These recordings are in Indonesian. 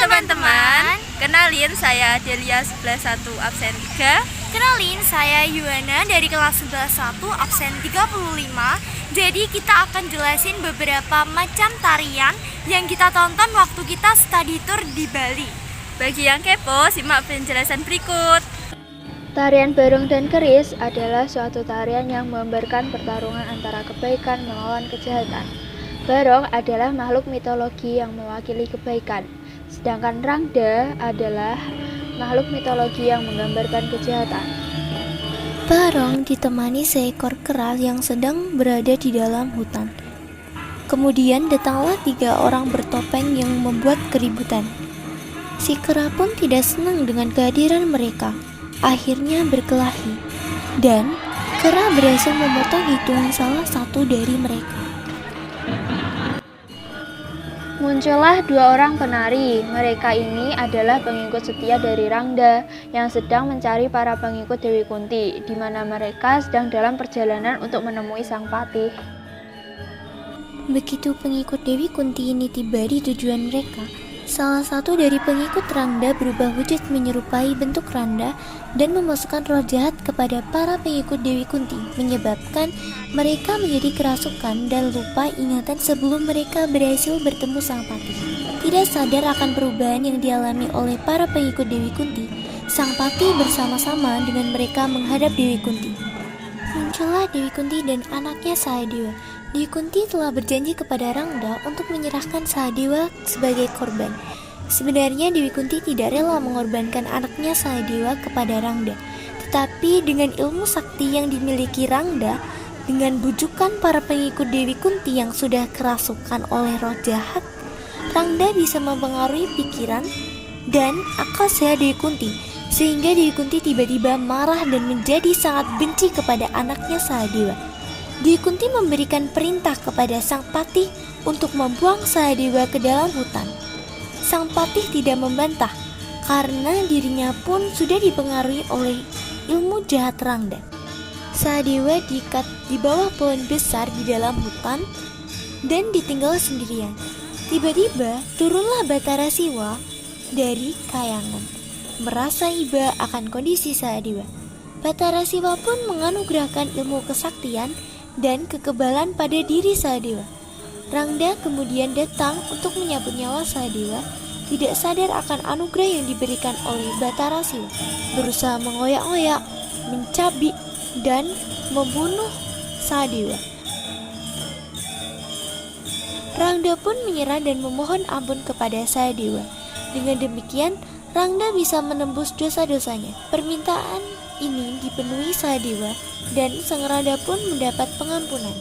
teman-teman, kenalin saya Delia 111 absen 3. Kenalin saya Yuana dari kelas 111 absen 35. Jadi kita akan jelasin beberapa macam tarian yang kita tonton waktu kita study tour di Bali. Bagi yang kepo, simak penjelasan berikut. Tarian Barong dan Keris adalah suatu tarian yang menggambarkan pertarungan antara kebaikan melawan kejahatan. Barong adalah makhluk mitologi yang mewakili kebaikan, sedangkan Rangda adalah makhluk mitologi yang menggambarkan kejahatan. Barong ditemani seekor kera yang sedang berada di dalam hutan. Kemudian datanglah 3 orang bertopeng yang membuat keributan. Si kera pun tidak senang dengan kehadiran mereka, akhirnya berkelahi, dan kera berhasil memotong hidung salah satu dari mereka. Muncullah 2 orang penari. Mereka ini adalah pengikut setia dari Rangda yang sedang mencari para pengikut Dewi Kunti, di mana mereka sedang dalam perjalanan untuk menemui sang patih. Begitu pengikut Dewi Kunti ini tiba di tujuan mereka, salah satu dari pengikut Rangda berubah wujud menyerupai bentuk Rangda dan memasukkan roh jahat kepada para pengikut Dewi Kunti, menyebabkan mereka menjadi kerasukan dan lupa ingatan sebelum mereka berhasil bertemu sang patih. Tidak sadar akan perubahan yang dialami oleh para pengikut Dewi Kunti, sang patih bersama-sama dengan mereka menghadap Dewi Kunti. Muncullah Dewi Kunti dan anaknya Sahadewa. Dewi Kunti telah berjanji kepada Rangda untuk menyerahkan Sahadewa sebagai korban. Sebenarnya Dewi Kunti tidak rela mengorbankan anaknya Sahadewa kepada Rangda, tetapi dengan ilmu sakti yang dimiliki Rangda, dengan bujukan para pengikut Dewi Kunti yang sudah kerasukan oleh roh jahat, Rangda bisa mempengaruhi pikiran dan akal sehat Dewi Kunti, sehingga Dewi Kunti tiba-tiba marah dan menjadi sangat benci kepada anaknya Sahadewa. Dewi Kunti memberikan perintah kepada sang patih untuk membuang Sahadewa ke dalam hutan. Sang patih tidak membantah karena dirinya pun sudah dipengaruhi oleh ilmu jahat Rangda. Sahadewa diikat di bawah pohon besar di dalam hutan dan ditinggal sendirian. Tiba-tiba turunlah Batara Siwa dari kayangan, merasa iba akan kondisi Sahadewa. Batara Siwa pun menganugerahkan ilmu kesaktian dan kekebalan pada diri Sahadewa. Rangda kemudian datang untuk menyabut nyawa Sahadewa, tidak sadar akan anugerah yang diberikan oleh Batara Siwa, berusaha mengoyak-ngoyak, mencabik, dan membunuh Sahadewa. Rangda pun menyerah dan memohon ampun kepada Sahadewa. Dengan demikian, Rangda bisa menembus dosa-dosanya. Permintaan ini dipenuhi Sahadewa dan sang Rangda pun mendapat pengampunan.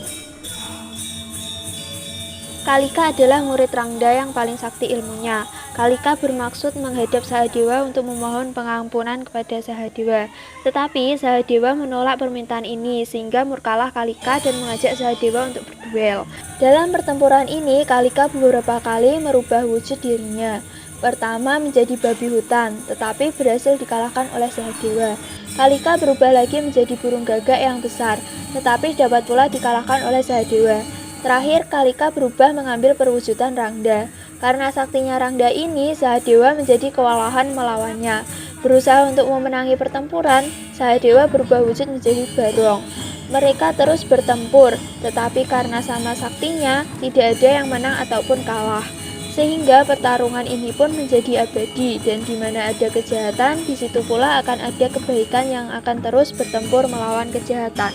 Kalika adalah murid Rangda yang paling sakti ilmunya. Kalika bermaksud menghadap Sahadewa untuk memohon pengampunan kepada Sahadewa. Tetapi Sahadewa menolak permintaan ini sehingga murkalah Kalika dan mengajak Sahadewa untuk berduel. Dalam pertempuran ini, Kalika beberapa kali merubah wujud dirinya. Pertama menjadi babi hutan, tetapi berhasil dikalahkan oleh Sahadewa. Kalika berubah lagi menjadi burung gagak yang besar, tetapi dapat pula dikalahkan oleh Sahadewa. Terakhir, Kalika berubah mengambil perwujudan Rangda. Karena saktinya Rangda ini, Sahadewa menjadi kewalahan melawannya. Berusaha untuk memenangi pertempuran, Sahadewa berubah wujud menjadi Barong. Mereka terus bertempur, tetapi karena sama saktinya, tidak ada yang menang ataupun kalah. Sehingga pertarungan ini pun menjadi abadi, dan di mana ada kejahatan, di situ pula akan ada kebaikan yang akan terus bertempur melawan kejahatan.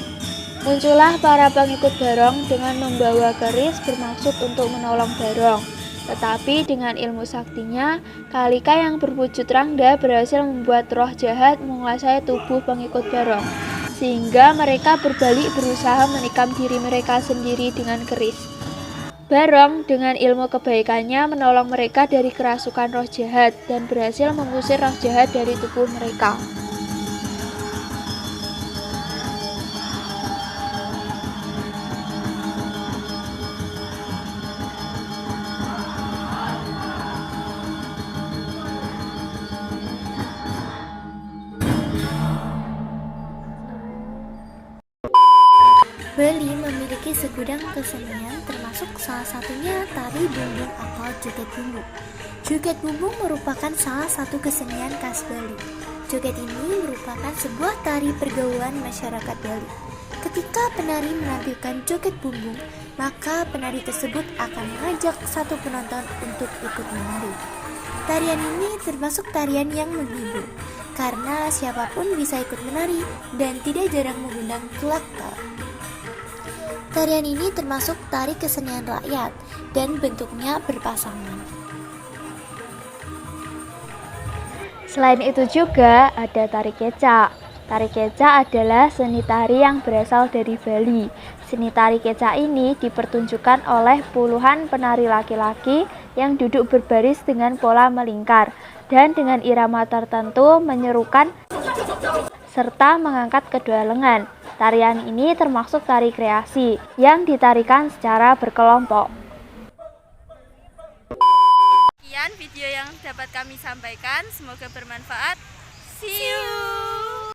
Muncullah para pengikut Barong dengan membawa keris bermaksud untuk menolong Barong. Tetapi dengan ilmu saktinya, Kalika yang berwujud Rangda berhasil membuat roh jahat menguasai tubuh pengikut Barong, sehingga mereka berbalik berusaha menikam diri mereka sendiri dengan keris. Barong dengan ilmu kebaikannya menolong mereka dari kerasukan roh jahat dan berhasil mengusir roh jahat dari tubuh mereka. Bali memiliki segudang kesenian termasuk salah satunya tari bumbung atau joget bumbu. Joget bumbung merupakan salah satu kesenian khas Bali. Joget ini merupakan sebuah tari pergaulan masyarakat Bali. Ketika penari menampilkan joget bumbung, maka penari tersebut akan mengajak satu penonton untuk ikut menari. Tarian ini termasuk tarian yang menghibur, karena siapapun bisa ikut menari dan tidak jarang mengundang gelak tawa. Tarian ini termasuk tari kesenian rakyat dan bentuknya berpasangan. Selain itu juga ada tari kecak. Tari kecak adalah seni tari yang berasal dari Bali. Seni tari kecak ini dipertunjukkan oleh puluhan penari laki-laki yang duduk berbaris dengan pola melingkar dan dengan irama tertentu menyerukan serta mengangkat kedua lengan. Tarian ini termasuk tari kreasi yang ditarikan secara berkelompok. Sekian video yang dapat kami sampaikan, semoga bermanfaat. See you!